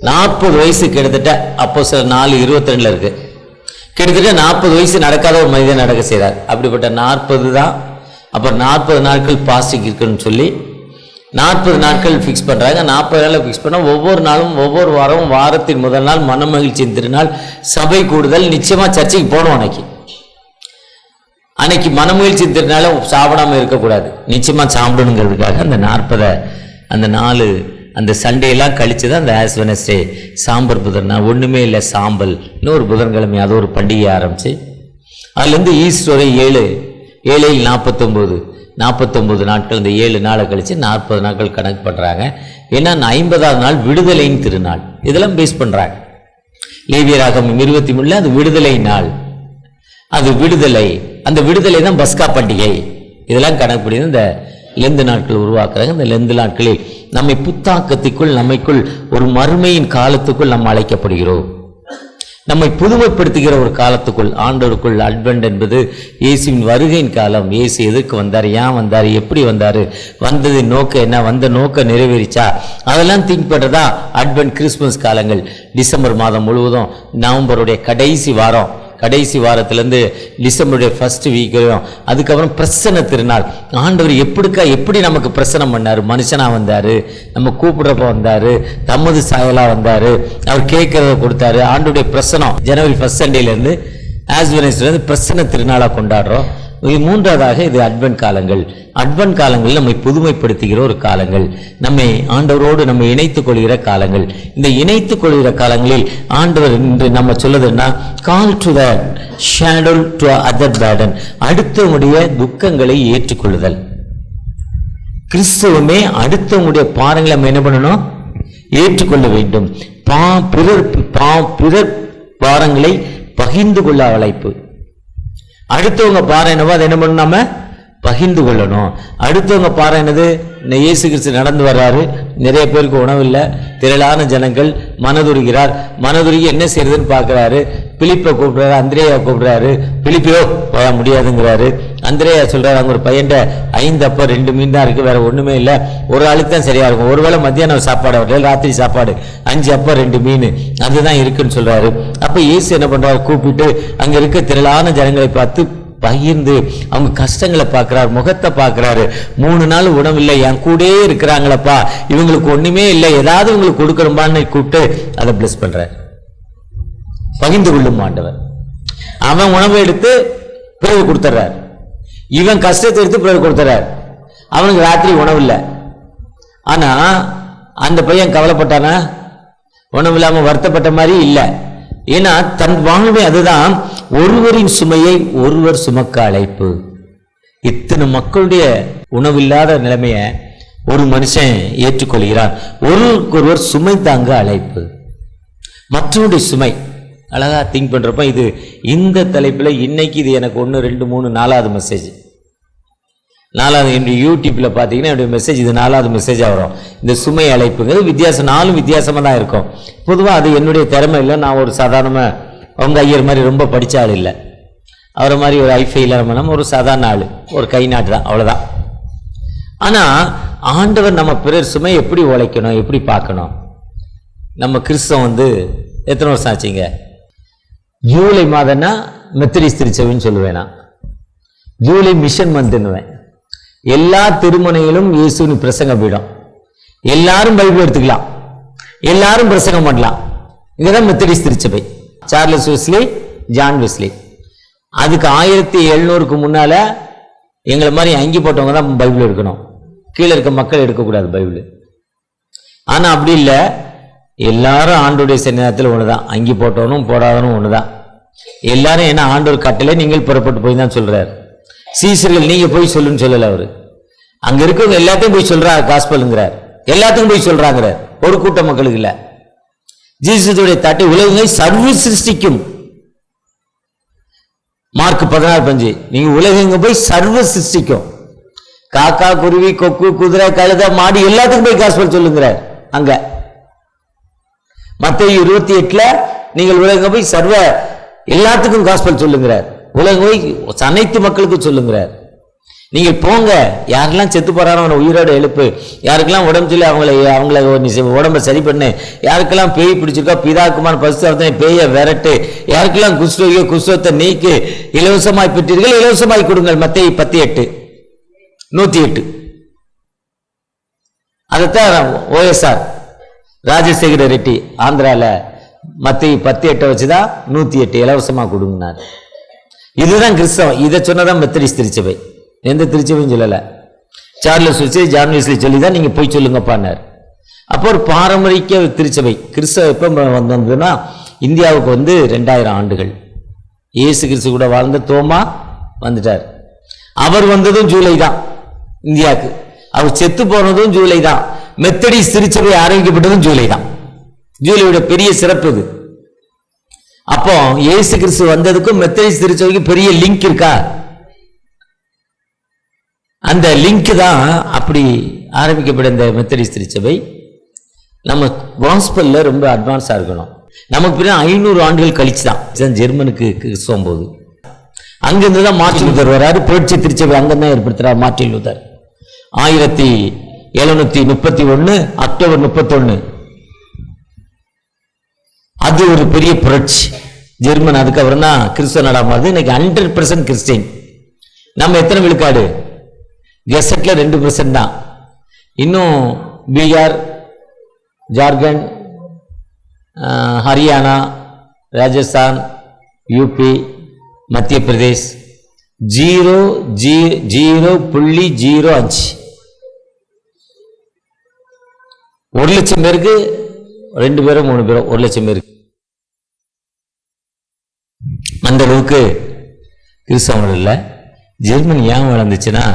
40 வயசு கிட்டத்தட்ட. அப்போஸ்தலர் 4:22 இருக்கு. கிட்டத்தட்ட 40 வயசு நடக்காத ஒரு மனிதன் நடக்க செய்கிறார். அப்படிப்பட்ட 40 தான். அப்புறம் 40 நாட்கள் பாஸ்டிங் இருக்குன்னு சொல்லி 40 நாட்கள் ஃபிக்ஸ் பண்ணுறாங்க. 40 நாளில் ஃபிக்ஸ் பண்ணால் ஒவ்வொரு நாளும் ஒவ்வொரு வாரமும் வாரத்தின் முதல் நாள் மன மகிழ்ச்சியின் திருநாள், சபை கூடுதல். நிச்சயமாக சர்ச்சைக்கு போகணும். அன்னைக்கு மனமகிழ்ச்சியின் திருநாள சாப்பிடாமல் இருக்கக்கூடாது. நிச்சயமாக சாப்பிடணுங்கிறதுக்காக அந்த 40 அந்த 4 அந்த சண்டேலாம் கழித்து தான் அந்த ஆஸ் வெனஸ்டே சாம்பர் புதன், ஒன்றுமே இல்லை சாம்பல், இன்னொரு புதன்கிழமை அது ஒரு பண்டிகை ஆரம்பிச்சு அதுலேருந்து ஈஸ்டர் வரை 49 நாட்கள், இந்த 7 நாளை கழித்து 40 நாட்கள் கணக்கு பண்ணுறாங்க. ஏன்னா 50ஆவது நாள் விடுதலையின் திருநாள். இதெல்லாம் பேஸ் பண்ணுறாங்க. லேவியராகமம் 23 அது விடுதலை நாள், அது விடுதலை. அந்த விடுதலை தான் பஸ்கா பண்டிகை. இதெல்லாம் கணக்குப்படி இந்த லெந்து நாட்கள் உருவாக்குறாங்க. இந்த லெந்து நாட்களில் நம்மை புத்தாக்கத்திற்குள், நம்மைக்குள் ஒரு மறுமையின் காலத்துக்குள் நம்ம அழைக்கப்படுகிறோம். நம்மை புதுமைப்படுத்துகிற ஒரு காலத்துக்குள், ஆண்டவருக்குள். அட்வென்ட் என்பது இயேசுவின் வருகையின் காலம். இயேசு எதற்கு வந்தார், ஏன் வந்தார், எப்படி வந்தார், வந்ததின் நோக்கம் என்ன, வந்த நோக்கம் நிறைவேறிச்சா, அதெல்லாம் திங்க் பண்ணுறதா அட்வென்ட். கிறிஸ்மஸ் காலங்கள் டிசம்பர் மாதம் முழுவதும், நவம்பருடைய கடைசி வாரத்திலேருந்து டிசம்பருடைய ஃபர்ஸ்ட் வீக் வரையும். அதுக்கப்புறம் பிரசன்ன திருநாள். ஆண்டவர் எப்படி நமக்கு பிரசனம் பண்ணார், மனுஷனாக வந்தார், நம்ம கூப்பிடுறப்ப வந்தார், தமது சாயலாக வந்தார், அவர் கேட்கறத கொடுத்தாரு. ஆண்டோடைய பிரசனம் ஜனவரி 1 சண்டேலேருந்து ஆஸ் வெனஸ்டேலேருந்து பிரசன்ன திருநாளாக கொண்டாடுறோம். மூன்றாவதாக இது அட்வென்ட் காலங்கள். அட்வென்ட் காலங்கள் நம்மை புதுமைப்படுத்துகிற ஒரு காலங்கள், நம்மை ஆண்டவரோடு நம்ம இணைத்துக் கொள்கிற காலங்கள். இந்த இணைத்துக் கொள்கிற காலங்களில் ஆண்டவர் இன்று நம்ம சொல்லுதுன்னா, call to the shadow to other burden, அடுத்தவங்களுடைய துக்கங்களை ஏற்றுக்கொள்ளுதல். கிறிஸ்தவமே அடுத்தவங்களுடைய பாரங்களை நம்ம என்ன பண்ணணும், ஏற்றுக்கொள்ள வேண்டும். பிறர் பாரங்களை பகிர்ந்து கொள்ள அழைப்பு. அடுத்தவங்க பாறை என்னவோ அதை என்ன பண்ணணும், நம்ம பகிர்ந்து கொள்ளணும். அடுத்தவங்க பாறை என்னது, இயேசு கிறிஸ்து நடந்து வர்றாரு, நிறைய பேருக்கு உணவு இல்லை, திரளான ஜனங்கள், மனதுருகிறார். மனதுருகி என்ன செய்யறதுன்னு பார்க்குறாரு. பிலிப்பை கூப்பிடுறாரு, அந்திரேயா கூப்பிடுறாரு. பிலிப்பையோ போக முடியாதுங்கிறாரு. அந்திரேயா சொல்றாரு, அங்கே ஒரு பையன் 5 அப்பம் 2 மீன் தான் இருக்கு, வேற ஒண்ணுமே இல்லை, ஒரு ஆளுக்கு தான் சரியா இருக்கும், ஒருவேளை மத்தியானம் சாப்பாடு வரல, ராத்திரி சாப்பாடு 5 அப்பம் 2 மீன் அதுதான் இருக்குன்னு சொல்றாரு. அப்ப இயேசு என்ன பண்றாரு, கூப்பிட்டு அங்க இருக்க திரளான ஜனங்களை பார்த்து பகிர்ந்து அவங்க கஷ்டங்களை பார்க்கிறார், முகத்தை பார்க்கிறாரு. 3 நாள் உணவில்லை, என் கூட இருக்கிறாங்களப்பா, இவங்களுக்கு ஒண்ணுமே இல்லை, ஏதாவது உங்களுக்கு கொடுக்கணுமான்னு கூப்பிட்டு அதை பிளஸ் பண்றார். பகிர்ந்து கொள்ளும் ஆண்டவர். அவன் உணவை எடுத்து பிறகு கொடுத்துறார், இவன் கஷ்டத்தை எடுத்து பிறகு கொடுத்துறார். அவனுக்கு ராத்திரி உணவு இல்லை. ஆனா அந்த பையன் கவலைப்பட்டானா, உணவு இல்லாம வருத்தப்பட்ட மாதிரி இல்லை. ஏன்னா தன் வாழ்வே அதுதான், ஒருவரின் சுமையை ஒருவர் சுமக்க அழைப்பு. இத்தனை மக்களுடைய உணவில்லாத நிலைமையை ஒரு மனுஷன் ஏற்றுக்கொள்கிறான். ஒருவருக்கொருவர் சுமை தாங்க அழைப்பு, மற்றவருடைய சுமை. அழகா திங்க் பண்றப்ப இது இந்த தலைப்புல இன்னைக்கு இது எனக்கு 1 2 3 4வது மெசேஜ். 4வது என்னுடைய யூடியூப்ல பாத்தீங்கன்னா என்னுடைய மெசேஜ் இது 4வது மெசேஜா வரும். இந்த சுமை அழைப்புங்கிறது வித்தியாசம், 4 வித்தியாசமா தான் இருக்கும். பொதுவாக அது என்னுடைய திறமை இல்லை. நான் ஒரு சாதாரண அவங்க ஐயர் மாதிரி ரொம்ப படித்த ஆள் இல்லை, அவரை மாதிரி ஒரு ஐஃபை இல்லாமல் ஒரு சாதாரண ஆள், ஒரு கை நாட்டு தான், அவ்வளோதான். ஆனால் ஆண்டவர் நம்ம பிறர் சுமை எப்படி உழைக்கணும், எப்படி பார்க்கணும். நம்ம கிறிஸ்தவம் எத்தனை வருஷம் ஆச்சுங்க? ஜூலை மாதம்னா மெத்தடிஸ்ட் திருச்சபைன்னு சொல்லுவேன் நான், ஜூலை மிஷன் மந்த்ன்னுவேன். எல்லா திருமணைகளும் இயேசுவின் பிரசங்க பீடம், எல்லாரும் பைபிள் எடுத்துக்கலாம், எல்லாரும் பிரசங்கம் பண்ணலாம். இங்கதான் மெத்தடிஸ்ட் திருச்சபை. Charles Wesley, John Wesley. அதுக்கு 1700க்கு முன்னால எங்களை மாதிரி அங்கி போட்டவங்க தான் பைபிள் எடுக்கணும், கீழே இருக்க மக்கள் எடுக்கக்கூடாது பைபிள். ஆனா அப்படி இல்லை, எல்லாரும் ஆண்டோடைய சன்னிதானத்தில் ஒண்ணுதான், அங்கி போட்டவனும் போடாதவனும் ஒண்ணுதான் எல்லாரும். ஏன்னா ஆண்டோர் கட்டளை நீங்கள் புறப்பட்டு போய் தான் சொல்றாரு. சீசர்கள் நீங்க போய் சொல்லுன்னு சொல்லல, அவரு அங்க இருக்கவங்க எல்லாத்தையும் போய் சொல்றாரு, காஸ்பல்ங்கிறார், எல்லாத்துக்கும் போய் சொல்றாங்க, ஒரு கூட்ட மக்களுக்கு இல்ல. ஜீசஸுடைய தட்டை உலகங்களை சர்வ சிருஷ்டிக்கும். மார்க் 16:5 நீங்க உலகங்க போய் சர்வ சிருஷ்டிக்கும். காக்கா, குருவி, கொக்கு, குதிரை, கழுத, மாடி எல்லாத்துக்கும் போய் காஸ்பல் சொல்லுங்கிறார். அங்க மத்தேயு 28 நீங்கள் உலகம் போய் சர்வ எல்லாத்துக்கும் காஸ்பல் சொல்லுங்கிறார். உலகம் போய் அனைத்து மக்களுக்கும் சொல்லுங்கிறார். நீங்கள் போங்க, யாரெல்லாம் செத்து போறாரோ அவனை உயிரோடு எழுப்பு, யாருக்கெல்லாம் உடம்பு சொல்லி அவங்கள உடம்பை சரி பண்ணு, யாருக்கெல்லாம் பேய் பிடிச்சிருக்கோ பிதாக்குமார் பரிசுத்தனை பேயை விரட்டு, யாருக்கெல்லாம் குஷ்டரோகியோ குஷ்டத்தை நீக்கு, இலவசமாய் பெற்றீர்கள் இலவசமாய் கொடுங்கள். மத்தேயு 10:8 அதைத்தான் OSR ராஜசேகர ரெட்டி ஆந்திரால மத்தேயு 10:8 வச்சுதான் 108 இலவசமா கொடுங்கினார். இதுதான் கிறிஸ்தவம். இதை சொன்னதான் மெத்தடிஸ்ட் திருச்சபை. எந்த திருச்சபையும் சொல்லலை. சார்லஸ் ஜான் வெஸ்லி சொல்லி தான் நீங்கள் போய் சொல்லுங்கப்பான்னார். அப்போ ஒரு பாரம்பரிய திருச்சபை கிறிஸ்தவ எப்போ வந்ததுன்னா இந்தியாவுக்கு 2000 ஆண்டுகள். இயேசு கிறிஸ்து கூட வாழ்ந்த தோமா வந்துட்டார். அவர் வந்ததும் ஜூலை தான் இந்தியாவுக்கு. அவர் செத்து போனதும் ஜூலை தான். மெத்தடிஸ்ட் திருச்சபை ஆரம்பிக்கப்பட்டதும் ஜூலை தான். ஜூலையோட பெரிய சிறப்பு இது. அப்போ இயேசு கிறிஸ்து வந்ததுக்கும் மெத்தடிஸ்ட் திருச்சபைக்கு பெரிய லிங்க் இருக்கா? அந்த லிங்க் தான் அப்படி ஆரம்பிக்கப்பட்ட இந்த மெத்தடிஸ்ட் திருச்சபை. நம்ம காஸ்பல்ல ரொம்ப அட்வான்ஸா இருக்கணும். நமக்கு பின்ன 500 ஆண்டுகள் கழிச்சு தான் ஜெர்மனுக்கு கிறிஸ்தவம் போகுது. அங்கிருந்து தான் மார்ட்டின் லூதர் வர்றாரு. புரட்சி திருச்சபை அங்கதான் ஏற்படுத்துறாரு மார்ட்டின் லூதர். 1731 அக்டோபர் 31 அது ஒரு பெரிய புரட்சி ஜெர்மன். அதுக்கப்புறம் தான் கிறிஸ்தவ நாடாமாவது. இன்னைக்கு 100% கிறிஸ்டின். நம்ம எத்தனை விழுக்காடு? கெசட்ல 2% தான். இன்னும் பீகார், ஜார்க்கண்ட், ஹரியானா, ராஜஸ்தான், யூபி, மத்திய பிரதேஷ் 0.05. 1 லட்சம் பேருக்கு 2 பேரோ 3 பேரோ 1 லட்சம் பேருக்கு அந்த அளவுக்கு கிறிஸ்தவர்கள் இல்லை. ஜெர்மனி ஏன் வளர்ந்துச்சுன்னா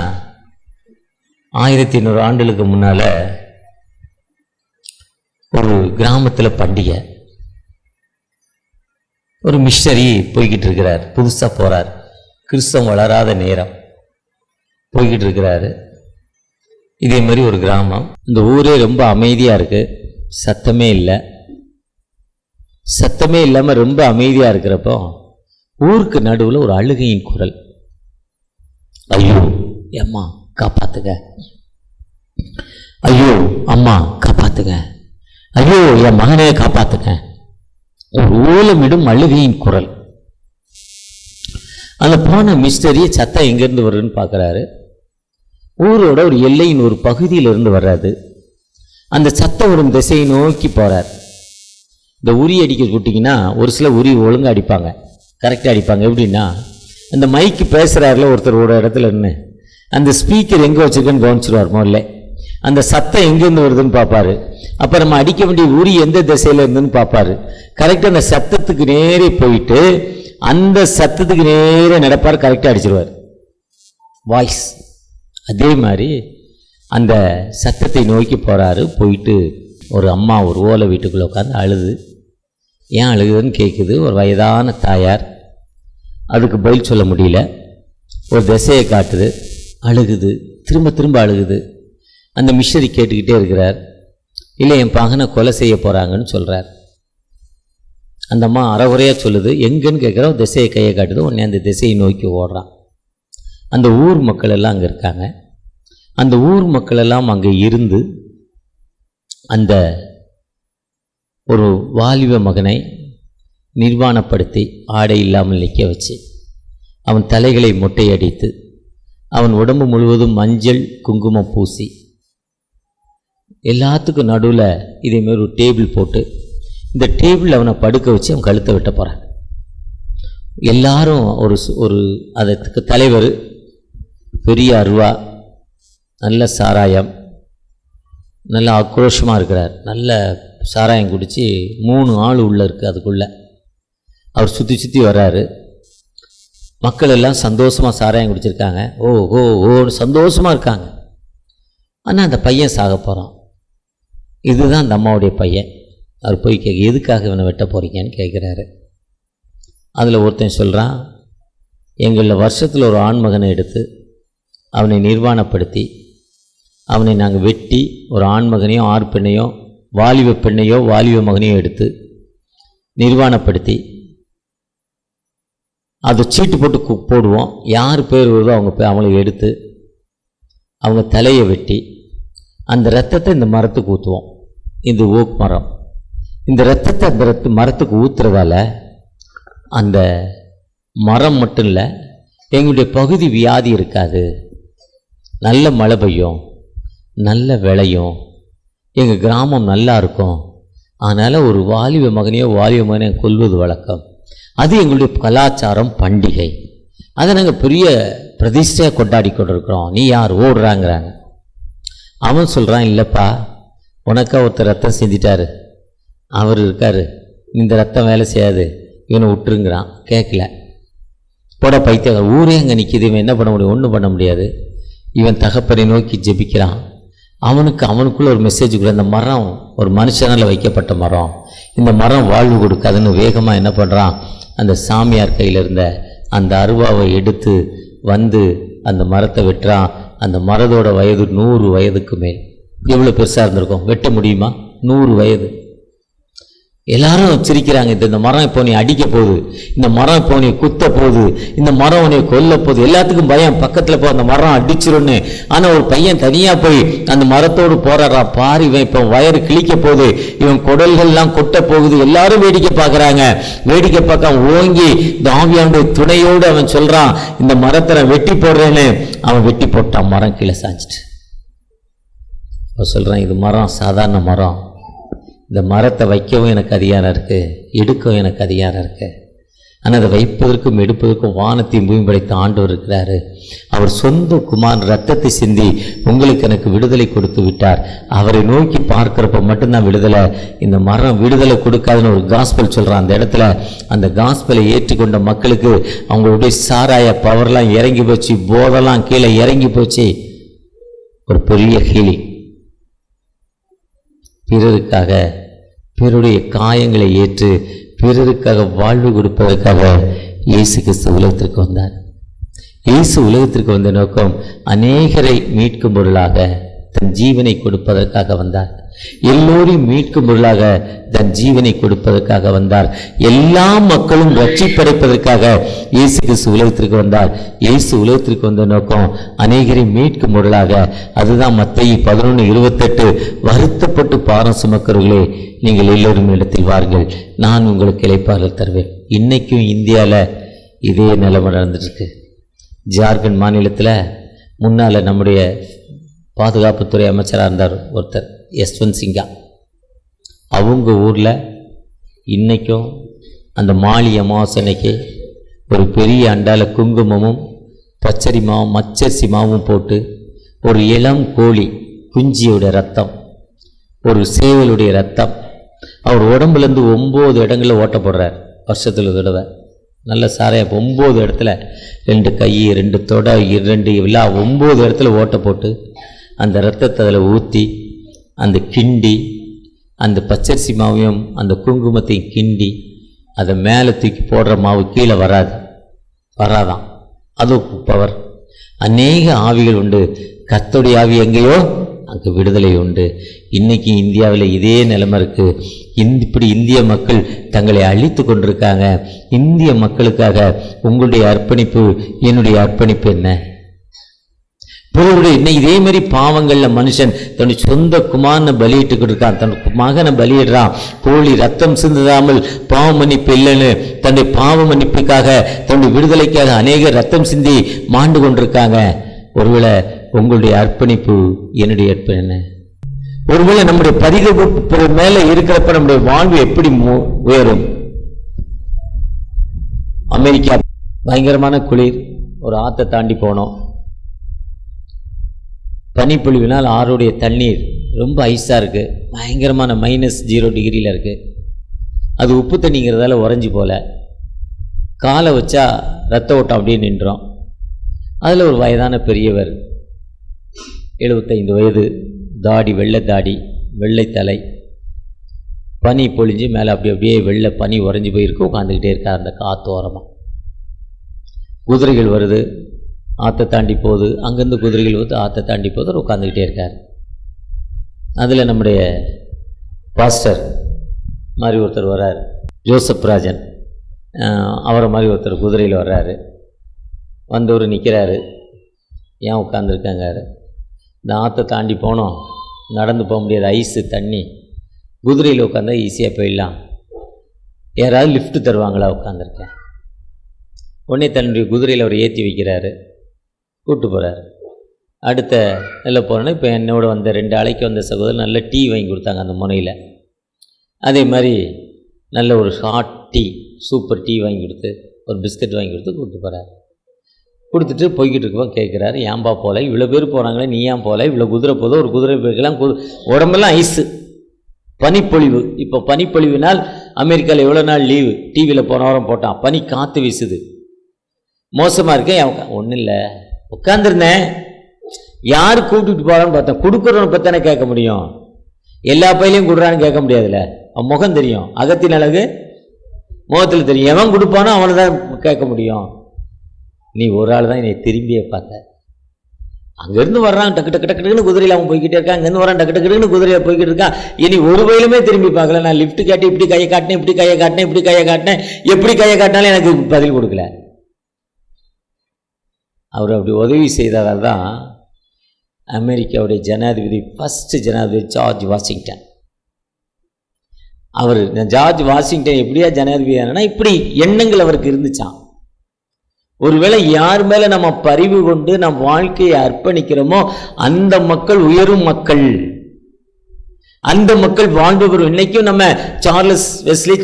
1800 ஆண்டுகளுக்கு முன்னால ஒரு கிராமத்தில் பண்டிகை. ஒரு மிஷனரி போய்கிட்டு இருக்கிறார், புதுசா போறார், கிறிஸ்தவம் வளராத நேரம் போய்கிட்டு இருக்கிறாரு. இதே மாதிரி ஒரு கிராமம். இந்த ஊரே ரொம்ப அமைதியா இருக்கு, சத்தமே இல்லை. சத்தமே இல்லாம ரொம்ப அமைதியா இருக்கிறப்போ ஊருக்கு நடுவில் ஒரு அழுகையின் குரல். ஐயோ அம்மா காப்பாத்துங்க, ஐயோ அம்மா காப்பாத்துங்க, ஐயோ என் மகனே காப்பாத்துங்க. ஒரு ஓலமிடும் அழுகையின் குரல். அந்த போன மிஸ்டரி சத்தம் எங்கிருந்து வருதுன்னு பார்க்குறாரு. ஊரோட ஒரு எல்லையின் ஒரு பகுதியிலிருந்து வர்றாது. அந்த சத்தம் வரும் திசையை நோக்கி போறார். இந்த உரி அடிக்க விட்டிங்கன்னா ஒரு சில உரி ஒழுங்காக அடிப்பாங்க, கரெக்டாக அடிப்பாங்க. எப்படின்னா அந்த மைக்கு பேசுகிறாருல ஒருத்தர் ஒரு இடத்துல இருந்து அந்த ஸ்பீக்கர் எங்கே வச்சுருக்கேன்னு கவனிச்சிருவார். முதல்ல அந்த சத்தம் எங்கேருந்து வருதுன்னு பார்ப்பாரு. அப்போ நம்ம அடிக்க வேண்டிய உரி எந்த திசையில் இருந்துன்னு பார்ப்பாரு. கரெக்டாக அந்த சத்தத்துக்கு நேரே போயிட்டு அந்த சத்தத்துக்கு நேரே நடப்பார், கரெக்டாக அடிச்சிருவார் வாய்ஸ். அதே மாதிரி அந்த சத்தத்தை நோக்கி போகிறாரு. போயிட்டு ஒரு அம்மா ஒரு ஓலை வீட்டுக்குள்ளே உட்காந்து அழுது. ஏன் அழுகுதுன்னு கேட்குது. ஒரு வயதான தாயார். அதுக்கு பதில் சொல்ல முடியல. ஒரு திசையை காட்டுது, அழுகுது, திரும்ப திரும்ப அழுகுது. அந்த மிஷனரி கேட்டுக்கிட்டே இருக்கிறார். இல்லை என் பகனை கொலை செய்ய போகிறாங்கன்னு சொல்கிறார். அந்த அம்மா அறகுறையாக சொல்லுது. எங்கன்னு கேட்குறோம், திசையை கையை காட்டுது. உடனே அந்த திசையை நோக்கி ஓடுறான். அந்த ஊர் மக்கள் எல்லாம் அங்கே இருக்காங்க. அந்த ஊர் மக்கள் எல்லாம் அங்கே இருந்து அந்த ஒரு வாலிப மகனை நிர்வாணப்படுத்தி ஆடை இல்லாமல் நிற்க வச்சு அவன் தலைகளை மொட்டையடித்து அவன் உடம்பு முழுவதும் மஞ்சள் குங்குமம் பூசி எல்லாத்துக்கும் நடுவில் இதேமாரி ஒரு டேபிள் போட்டு இந்த டேபிள் அவனை படுக்க வச்சு அவன் கழுத்தை வெட்ட போகிறான். எல்லாரும் ஒரு அதற்கு தலைவர் பெரிய அருவா, நல்ல சாராயம், நல்ல ஆக்ரோஷமாக இருக்கிறார். நல்ல சாராயம் குடித்து 3 ஆள் உள்ளே இருக்குது. அதுக்குள்ளே அவர் சுற்றி சுற்றி வர்றாரு. மக்கள் எல்லாம் சந்தோஷமாக சாராயம் குடிச்சிருக்காங்க. ஓ ஓ ஓன்னு சந்தோஷமாக இருக்காங்க. ஆனால் அந்த பையன் சாக போகிறான். இதுதான் அந்த அம்மாவுடைய பையன். அவர் போய் எதுக்காக இவனை வெட்ட போகிறீங்கன்னு கேட்குறாரு. அதில் ஒருத்தன் சொல்கிறான், எங்களில் வருஷத்தில் ஒரு ஆண்மகனை எடுத்து அவனை நிர்வாணப்படுத்தி அவனை நாங்கள் வெட்டி ஒரு ஆண்மகனையோ ஆறு பெண்ணையோ வாலிப பெண்ணையோ வாலிப மகனையோ எடுத்து நிர்வாணப்படுத்தி அதை சீட்டு போட்டு போடுவோம். யார் பேர் வருதோ அவங்கள எடுத்து அவங்க தலையை வெட்டி அந்த இரத்தத்தை இந்த மரத்துக்கு ஊற்றுவோம். இது ஓக் மரம். இந்த இரத்தத்தை அந்த மரத்துக்கு ஊற்றுறதால அந்த மரம் மட்டும் இல்லை, எங்களுடைய பகுதி வியாதி இருக்காது, நல்ல மழை பெய்யும், நல்ல விளையும், எங்கள் கிராமம் நல்லா இருக்கும். அதனால் ஒரு வாலிப மகனையோ வாலிப மகனையோ கொல்வது வழக்கம். அது எங்களுடைய கலாச்சாரம், பண்டிகை. அதை நாங்கள் பெரிய பிரதிஷ்டையாக கொண்டாடி கொண்டிருக்கிறோம். நீ யார் ஓடுறாங்கிறாங்க. அவன் சொல்கிறான், இல்லைப்பா, உனக்கா ஒருத்தர் ரத்தம் செஞ்சிட்டாரு, அவர் இருக்கார், இந்த ரத்தம் வேலை செய்யாது, இவனை விட்டுருங்கிறான். கேட்கல. போட பைத்தியம், ஊரே அங்கே நிற்கிது, இவன் என்ன பண்ண முடியும்? ஒன்றும் பண்ண முடியாது. இவன் தகப்பனை நோக்கி ஜெபிக்கிறான். அவனுக்குள்ள ஒரு மெசேஜ் கூட, இந்த மரம் ஒரு மனுஷனால் வைக்கப்பட்ட மரம், இந்த மரம் வாழ்வு கொடுக்காதுன்னு வேகமாக என்ன பண்ணுறான், அந்த சாமியார் கையில் இருந்த அந்த அருவாவை எடுத்து வந்து அந்த மரத்தை வெட்டுறான். அந்த மரத்தோட வயது 100 வயதுக்கு மேல். எவ்வளோ பெருசாக இருந்திருக்கும்? வெட்ட முடியுமா? 100 வயது. எல்லாரும் சிரிக்கிறாங்க. இந்த மரம் இப்போ நீ அடிக்க போகுது, இந்த மரம் இப்போ நீ குத்த போகுது, இந்த மரம் உன்னை கொல்ல போகுது. எல்லாத்துக்கும் பயம், பக்கத்தில் போய் அந்த மரம் அடிச்சிருன்னு. ஆனால் ஒரு பையன் தனியாக போய் அந்த மரத்தோடு போறான். பாரு, இவன் இப்போ வயறு கிழிக்க போகுது, இவன் குடல்கள்லாம் கொட்ட போகுது. எல்லாரும் வேடிக்கை பார்க்குறாங்க. வேடிக்கை பார்க்க ஓங்கி இந்த ஆவியானுடைய துணையோடு அவன் சொல்கிறான், இந்த மரத்தை நான் வெட்டி போடுறேன்னு. அவன் வெட்டி போட்டான், மரம் கீழே சாஞ்சிட்டு. அவன் சொல்கிறான், இது மரம் சாதாரண மரம், இந்த மரத்தை வைக்கவும் எனக்கு அதிகாரம் இருக்குது, எடுக்கவும் எனக்கு அதிகாரம் இருக்குது. ஆனால் அதை வைப்பதற்கும் எடுப்பதற்கும் வானத்தையும் பூமி படைத்த ஆண்டவர் இருக்கிறாரு. அவர் சொந்த குமாரன் ரத்தத்தை சிந்தி உங்களுக்கு எனக்கு விடுதலை கொடுத்து விட்டார். அவரை நோக்கி பார்க்குறப்ப மட்டும்தான் விடுதலை. இந்த மரம் விடுதலை கொடுக்காதுன்னு ஒரு காஸ்பல் சொல்கிறான். அந்த இடத்துல அந்த காஸ்பலை ஏற்றுக்கொண்ட மக்களுக்கு அவங்களுடைய சாராய பவர்லாம் இறங்கி போச்சு, போதெல்லாம் கீழே இறங்கி போச்சு. ஒரு பெரிய ஹீலிங். பிறருக்காக, பிறருடைய காயங்களை ஏற்று பிறருக்காக வாழ்வு கொடுப்பதற்காக இயேசு கிறிஸ்து உலகத்திற்கு வந்தார். இயேசு உலகத்திற்கு வந்த நோக்கம் அநேகரை மீட்கும் பொருளாக தன் ஜீவனை கொடுப்பதற்காக வந்தார். எல்லோரையும் மீட்கும் பொருளாக தன் ஜீவனை கொடுப்பதற்காக வந்தார். எல்லா மக்களும் ரட்சிப்படைப்பதற்காக இயேசு கிறிஸ்து உலகத்திற்கு வந்தார். இயேசு உலகத்திற்கு வந்த நோக்கம் அநேகரை மீட்கும் பொருளாக. அதுதான் மத்தேயு 11:28, வருத்தப்பட்டு பாரம் சுமக்கிறவர்களே, நீங்கள் எல்லோரும் இடத்தில் வாருங்கள், நான் உங்களுக்கு இளைப்பாறுதல் தருவேன். இன்னைக்கும் இந்தியாவில் இதே நிலைமை நடந்துருக்கு. ஜார்க்கண்ட் மாநிலத்தில் முன்னால் நம்முடைய பாதுகாப்புத்துறை அமைச்சராக இருந்தார் ஒருத்தர், யஸ்வந்த் சிங்கா. அவங்க ஊரில் இன்றைக்கும் அந்த மாலி அமாவாசனைக்கு ஒரு பெரிய அண்டால குங்குமமும் பச்சரி மாவும் மச்சரிசி மாவும் போட்டு ஒரு இளம் கோழி குஞ்சியோட ரத்தம், ஒரு சேவலுடைய ரத்தம், அவர் உடம்புலேருந்து 9 இடங்களில் ஓட்ட போடுறார். வருஷத்தில் தடவை நல்ல சாரையா 9 இடத்துல, 2 கை 2 தொடை 2 விழா 9 இடத்துல ஓட்ட போட்டு அந்த ரத்தத்தை அதில் ஊற்றி அந்த கிண்டி அந்த பச்சரிசி மாவையும் அந்த குங்குமத்தையும் கிண்டி அதை மேலே தூக்கி போடுற மாவு கீழே வராதான். அது பவர். அநேக ஆவிகள் உண்டு. கர்த்தருடைய ஆவி எங்கேயோ அங்கே விடுதலை உண்டு. இன்னைக்கு இந்தியாவில் இதே நிலைமை இருக்கு. இப்படி இந்திய மக்கள் தங்களை அழித்து கொண்டிருக்காங்க. இந்திய மக்களுக்காக உங்களுடைய அர்ப்பணிப்பு, என்னுடைய அர்ப்பணிப்பு என்ன? இன்னும் இதே மாதிரி பாவங்கள்ல மனுஷன் தன்னுடைய சொந்த குமாரனை பலியிட்டு இருக்கான், தன் மகனை பலியிடுறான். கோழி ரத்தம் சிந்தாமல் பாவ மன்னிப்பு இல்லைன்னு தன்னுடைய பாவ மன்னிப்புக்காக, தன்னுடைய விடுதலைக்காக அநேக ரத்தம் சிந்தி மாண்டு கொண்டிருக்காங்க. ஒருவேளை உங்களுடைய அர்ப்பணிப்பு, என்னுடைய அர்ப்பணம் என்ன? ஒருவேளை நம்முடைய பரிகரிப்பு மேல இருக்கிறப்ப நம்முடைய வாழ்வு எப்படி உயரும்? அமெரிக்கா பயங்கரமான குளிர், ஒரு ஆற்றை தாண்டி போனோம். பனிப்பொழிவினால் ஆறுடைய தண்ணீர் ரொம்ப ஐஸாக இருக்குது, பயங்கரமான -0 டிகிரியில் இருக்குது. அது உப்பு தண்ணிங்கிறதால உறைஞ்சி போல. காலை வச்சா ரத்த ஓட்டம் அப்படியே நின்றோம். அதில் ஒரு வயதான பெரியவர், 75 வயது, தாடி, வெள்ளை தாடி, வெள்ளை தலை, பனி பொழிஞ்சு மேலே அப்படியே வெள்ளை பனி உறைஞ்சி போயிருக்கு. உட்காந்துக்கிட்டே இருக்கார் அந்த காற்று ஓரமாக. குதிரைகள் வருது, ஆற்றை தாண்டி போகுது, அங்கேருந்து குதிரைகள் வந்து ஆற்றை தாண்டி போகுது, உட்காந்துக்கிட்டே இருக்கார். அதில் நம்முடைய பாஸ்டர் மாதிரி ஒருத்தர் வர்றார், ஜோசப் ராஜன், அவரை மாதிரி ஒருத்தர் குதிரையில் வர்றாரு. வந்தவர் நிற்கிறாரு. ஏன் உட்காந்துருக்காங்க? இந்த ஆற்றை தாண்டி போனோம், நடந்து போக முடியாது, ஐஸு தண்ணி. குதிரையில் உட்காந்தா ஈஸியாக போயிடலாம், யாராவது லிஃப்ட் தருவாங்களா? உட்காந்துருக்கேன். உடனே தன்னுடைய குதிரையில் அவர் ஏற்றி வைக்கிறாரு, கூப்பிட்டு போகிறார். அடுத்த இதில் போனோன்னா இப்போ என்னோட வந்த 2 அழைக்க வந்த சகோதரர் நல்ல டீ வாங்கி கொடுத்தாங்க அந்த முனையில். அதே மாதிரி நல்ல ஒரு ஷார்ட் டீ, சூப்பர் டீ வாங்கி கொடுத்து, ஒரு பிஸ்கட் வாங்கி கொடுத்து கூப்பிட்டு போகிறார். கொடுத்துட்டு போய்கிட்டு இருக்கப்போ கேட்குறாரு, ஏன்பா போகல, இவ்வளோ பேர் போகிறாங்களே நீ ஏன் போகல, இவ்வளோ குதிரை போதும், ஒரு குதிரை போய்க்கலாம், உடம்பெல்லாம் ஐஸு, பனிப்பொழிவு. இப்போ பனிப்பொழிவுனால் அமெரிக்காவில் எவ்வளோ நாள் லீவு, டிவியில் போன வாரம் போட்டான், பனி காற்று வீசுது, மோசமாக இருக்கேன். ஒன்றும் இல்லை, உட்காந்துருந்தேன், யார் கூப்பிட்டுட்டு போகிறான்னு பார்த்தேன். கொடுக்குறவனை பற்றி கேட்க முடியும், எல்லா பையிலையும் கொடுறான்னு கேட்க முடியாதுல்ல. அவன் முகம் தெரியும், அகத்தின் அழகு முகத்தில் தெரியும், எவன் கொடுப்பானோ அவனை தான் கேட்க முடியும். நீ ஒரு ஆள் தான் என்னை திரும்பியே பார்த்த. அங்கேருந்து வர்றான், டக்கு டக்கு டக்குன்னு குதிரையில் அவன் போய்கிட்டே இருக்கான், அங்கேருந்து வரான், டக்கு டக்குன்னு குதிரையில் போய்கிட்டு இருக்கான். இனி ஒரு வயலுமே திரும்பி பார்க்கல. நான் லிஃப்ட் காட்டி இப்படி கையை காட்டினேன், இப்படி கையை காட்டினேன், இப்படி கையை காட்டினேன், எப்படி கையை காட்டினாலும் எனக்கு பதில் கொடுக்கல. அவர் அப்படி உதவி செய்ததால் தான் அமெரிக்காவுடைய ஜனாதிபதி, ஃபஸ்ட்டு ஜனாதிபதி ஜார்ஜ் வாஷிங்டன். அவர் ஜார்ஜ் வாஷிங்டன் எப்படியா ஜனாதிபதி ஆனா, இப்படி எண்ணங்கள் அவருக்கு இருந்துச்சான். ஒருவேளை யார் மேல நம்ம பரிவு கொண்டு நம் வாழ்க்கையை அர்ப்பணிக்கிறோமோ அந்த மக்கள் உயரும் மக்கள், அந்த மக்கள் வாழ்பவர். இன்னைக்கும் நம்ம ஜான் வெஸ்லி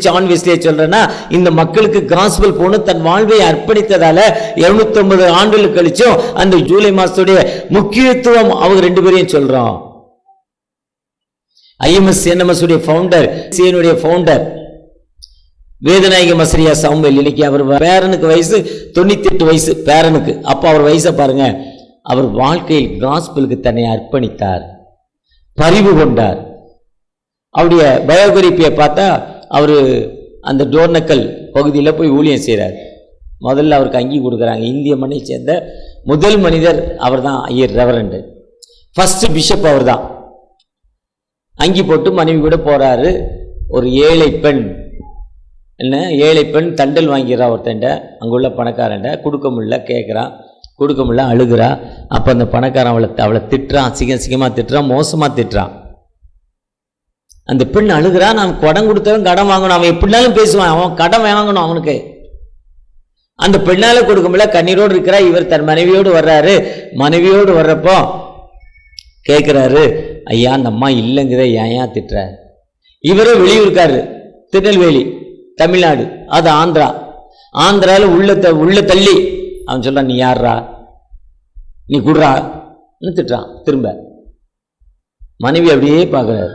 சொல்றேன்னா, இந்த மக்களுக்கு காஸ்பல் போன தன் வாழ்வை அர்ப்பணித்ததால 250 ஆண்டுகள் கழிச்சும் அந்த ஜூலை மாசத்துடைய முக்கியத்துவம் அவங்க 2 பேரையும் சொல்றோம். IMS NMS உடைய ஃபவுண்டர், சிஎனுடைய ஃபவுண்டர் வேதநாயக மசரியா சாமுவேல். இன்னைக்கு அவர் பேரனுக்கு வயசு 98 வயசு பேரனுக்கு. அப்போ அவர் வயசை பாருங்க. அவர் வாழ்க்கையில் காஸ்பலுக்கு தன்னை அர்ப்பணித்தார், பரிவு கொண்டார். அவருடைய பயோகிராபியை பார்த்தா அவர் அந்த டோர்னக்கல் பகுதியில் போய் ஊழியம் செய்கிறார். முதல்ல அவருக்கு அங்கி கொடுக்குறாங்க. இந்திய மண்ணை சேர்ந்த முதல் மனிதர் அவர் தான், ஐயர் ரெவரண்டு, ஃபர்ஸ்ட் பிஷப் அவர் தான். அங்கி போட்டு மனைவி கூட போகிறாரு. ஒரு ஏழை பெண், என்ன ஏழை பெண் தண்டல் வாங்கிறா ஒருத்தண்ட, அங்குள்ள பணக்காரன்ட்ட கொடுக்க முடியல, கேட்குறான், கொடுக்க முடியல, அழுகிறா. அப்போ அந்த பணக்காரன் அவளை திட்டுறான், சிங்கமாக திட்டுறான், மோசமாக திட்டுறான். அந்த பெண் அழுகிறா. நான் கடன் கொடுத்தவன் கடன் வாங்கணும், அவன் எப்படினாலும் பேசுவான், அவன் கடன் வாங்கணும் அவனுக்கு. அந்த பெண்ணால கொடுக்க முடியல, கண்ணீரோடு இருக்கிறா. இவர் தன் மனைவியோடு வர்றாரு. மனைவியோடு வர்றப்போ கேட்குறாரு, ஐயா அந்த அம்மா இல்லைங்குத, ஏன் திட்டுற? இவரே வெளியூருக்காரு, திருநெல்வேலி, தமிழ்நாடு, அது ஆந்திரா. ஆந்திராவில் உள்ள தள்ளி அவன் சொல்றான், நீ யார்ரா, நீ குடுறா திட்டுறான். திரும்ப மனைவி அப்படியே பார்க்குறாரு.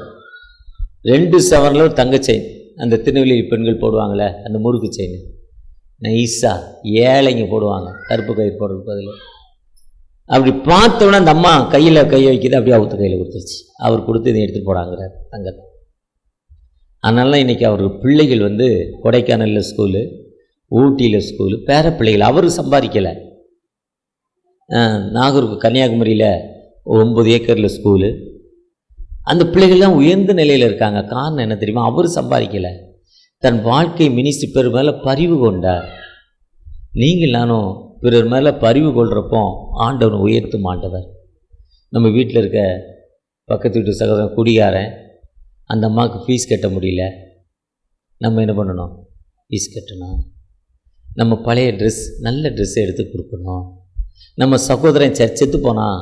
2 சவரன்ல ஒரு தங்க செயின், அந்த திருநெல்வேலி பெண்கள் போடுவாங்களே அந்த முறுக்கு செயின், நைஸா ஏழைங்க போடுவாங்க, கருப்பு கயிறு போடுறது பதில். அப்படி பார்த்தோன்னா அந்த அம்மா கையில் கையை வைக்கிது, அப்படியே அவுத்து கையில் கொடுத்துருச்சு. அவர் கொடுத்து இதை எடுத்துகிட்டு போடாங்கிறார் தங்கத்தை. அதனால இன்றைக்கி அவருக்கு பிள்ளைகள் கொடைக்கானலில் ஸ்கூலு, ஊட்டியில் ஸ்கூலு, பேர பிள்ளைகள். அவர் சம்பாதிக்கலை. நாகூருக்கு கன்னியாகுமரியில் 9 ஏக்கரில் ஸ்கூலு. அந்த பிள்ளைகள்லாம் உயர்ந்த நிலையில் இருக்காங்க. காரணம் என்ன தெரியுமா? அவர் சம்பாதிக்கலை, தன் வாழ்க்கை மினிஸ்ட்ரி பிறர் மேலே பரிவு கொண்டார். நீங்கள் நானும் பிறர் மேலே பரிவு கொள்கிறப்போ ஆண்டவன் உயர்த்தும் ஆண்டவர். நம்ம வீட்டில் இருக்க பக்கத்து வீட்டு சகோதரன் குடிகாரன், அந்த அம்மாவுக்கு ஃபீஸ் கட்ட முடியல, நம்ம என்ன பண்ணணும்? ஃபீஸ் கட்டணும். நம்ம பழைய ட்ரெஸ், நல்ல ட்ரெஸ்ஸை எடுத்து கொடுக்கணும். நம்ம சகோதரன் சர்ச்செத்து போனால்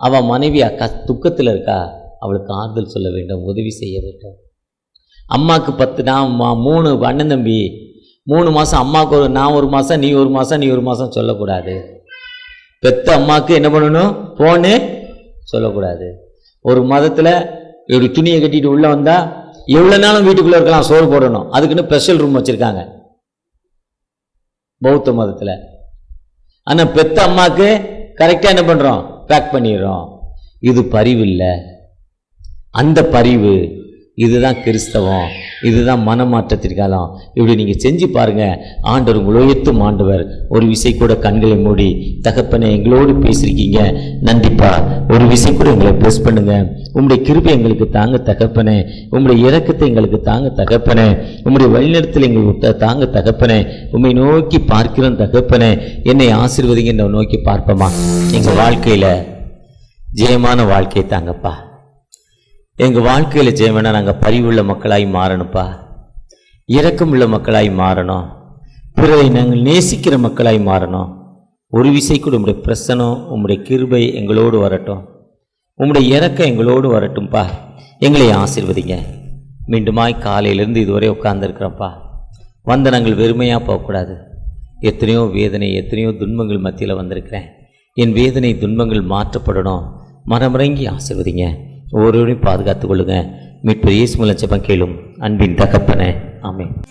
அவள் மனைவி துக்கத்தில் இருக்கா, அவளுக்கு ஆறுதல் சொல்ல வேண்டும், உதவி செய்ய வேண்டும். அம்மாவுக்கு 10, நான் 3 அண்ணன் தம்பி, 3 மாதம் அம்மாவுக்கு நான் 1 மாதம், நீ 1 மாதம், நீ 1 மாதம் சொல்லக்கூடாது. பெத்த அம்மாவுக்கு என்ன பண்ணணும்? போன்னு சொல்லக்கூடாது. ஒரு மதத்தில் இப்படி துணியை கட்டிட்டு உள்ளே வந்தால் எவ்வளோ நாளும் வீட்டுக்குள்ளே இருக்கலாம், சோறு போடணும். அதுக்குன்னு ஸ்பெஷல் ரூம் வச்சுருக்காங்க பௌத்த மதத்தில். ஆனால் பெத்த அம்மாவுக்கு கரெக்டாக என்ன பண்ணுறோம்? பேக் பண்ணிடுறோம். இது பரிவு இல்லை. அந்த பரிவு, இதுதான் கிறிஸ்தவம், இதுதான் மனமாற்றத்திற்காலம். இப்படி நீங்கள் செஞ்சு பாருங்கள். ஆண்டவர் உங்களை உயர்த்தும் ஆண்டவர். ஒரு விசை கூட கண்களை மூடி, தகப்பனை எங்களோடு பேசியிருக்கீங்க, நன்றிப்பா. ஒரு விசை கூட எங்களை ப்ளஸ் பண்ணுங்க. உங்களுடைய கிருபை எங்களுக்கு தாங்க தகப்பனே, உங்களுடைய இரக்கத்தை எங்களுக்கு தாங்க தகப்பனே, உங்களுடைய வழிநடத்தல் எங்களுக்கு தாங்க தகப்பனே. உண்மை நோக்கி பார்க்கிறோம் தகப்பனே, என்னை ஆசீர்வதிங்க. நோக்கி பார்ப்போமா? எங்கள் வாழ்க்கையில் ஜெயமான வாழ்க்கையை தாங்கப்பா. எங்கள் வாழ்க்கையில் ஜெயம் வேணா நாங்கள் பரிவுள்ள மக்களாய் மாறணும்ப்பா. இரக்கமுள்ள மக்களாய் மாறணும். பிறரை நாங்கள் நேசிக்கிற மக்களாய் மாறணும். ஒரு விசை கூட உம்முடைய பிரசனம், உம்முடைய கிருபை எங்களோடு வரட்டும். உம்முடைய இரக்கம் எங்களோடு வரட்டும்ப்பா. எங்களை ஆசீர்வதிங்க. மீண்டுமாய் காலையிலேருந்து இதுவரை உட்கார்ந்துருக்குறோம்ப்பா. வந்த நாங்கள் வெறுமையாக போகக்கூடாது. எத்தனையோ வேதனை, எத்தனையோ துன்பங்கள் மத்தியில் வந்திருக்கிறேன். என் வேதனை துன்பங்கள் மாற்றப்படணும். மனமிறங்கி ஆசீர்வதிங்க. ஒவ்வொருவரையும் பாதுகாத்து கொள்ளுங்க. மீட்பர் இயேசு மூலம் ஜெபம் கேளும் அன்பின் தகப்பனே, ஆமென்.